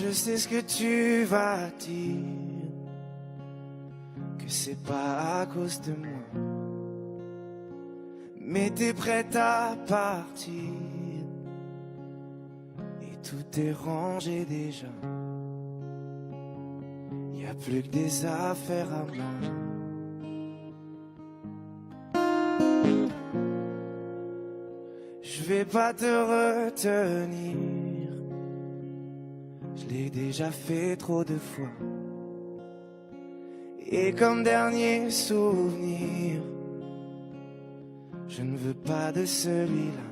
Je sais ce que tu vas dire, que c'est pas à cause de moi, mais t'es prête à partir et tout est rangé déjà. Y a plus que des affaires à moi. Je vais pas te retenir, je l'ai déjà fait trop de fois. Et comme dernier souvenir, je ne veux pas de celui-là,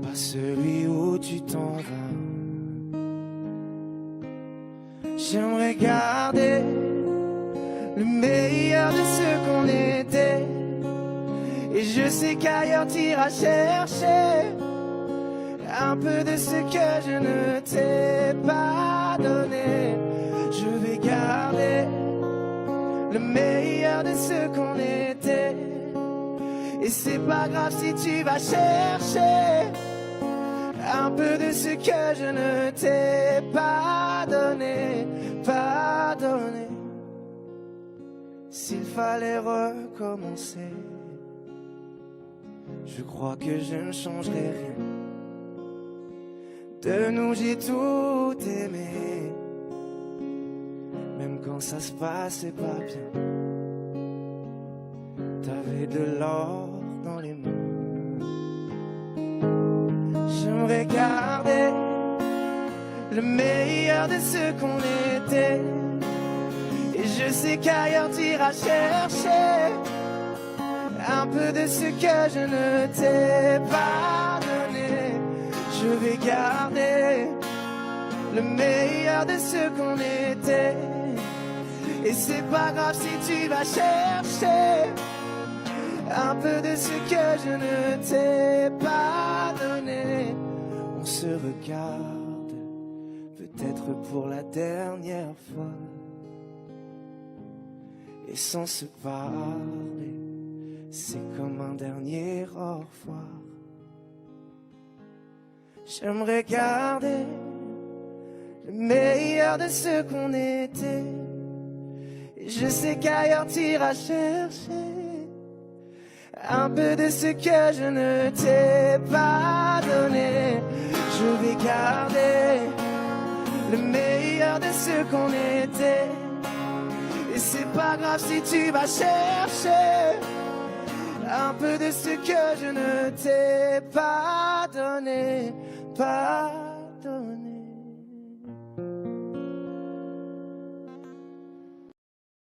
pas celui où tu t'en vas. J'aimerais garder le meilleur de ce qu'on était, et je sais qu'ailleurs t'iras chercher un peu de ce que je ne t'ai pas donné. Je vais garder le meilleur de ce qu'on était, et c'est pas grave si tu vas chercher un peu de ce que je ne t'ai pas donné, pas donné. S'il fallait recommencer, je crois que je ne changerai rien. De nous j'ai tout aimé, même quand ça se passait pas bien. T'avais de l'or dans les mains. J'aimerais garder le meilleur de ce qu'on était, et je sais qu'ailleurs t'iras chercher un peu de ce que je ne t'ai pas donné. Je vais garder le meilleur de ce qu'on était, et c'est pas grave si tu vas chercher un peu de ce que je ne t'ai pas donné. On se regarde, peut-être pour la dernière fois, et sans se parler, c'est comme un dernier au revoir. J'aimerais garder le meilleur de ce qu'on était, et je sais qu'ailleurs t'iras chercher un peu de ce que je ne t'ai pas donné. Je vais garder le meilleur de ce qu'on était, et c'est pas grave si tu vas chercher un peu de ce que je ne t'ai pas donné, pas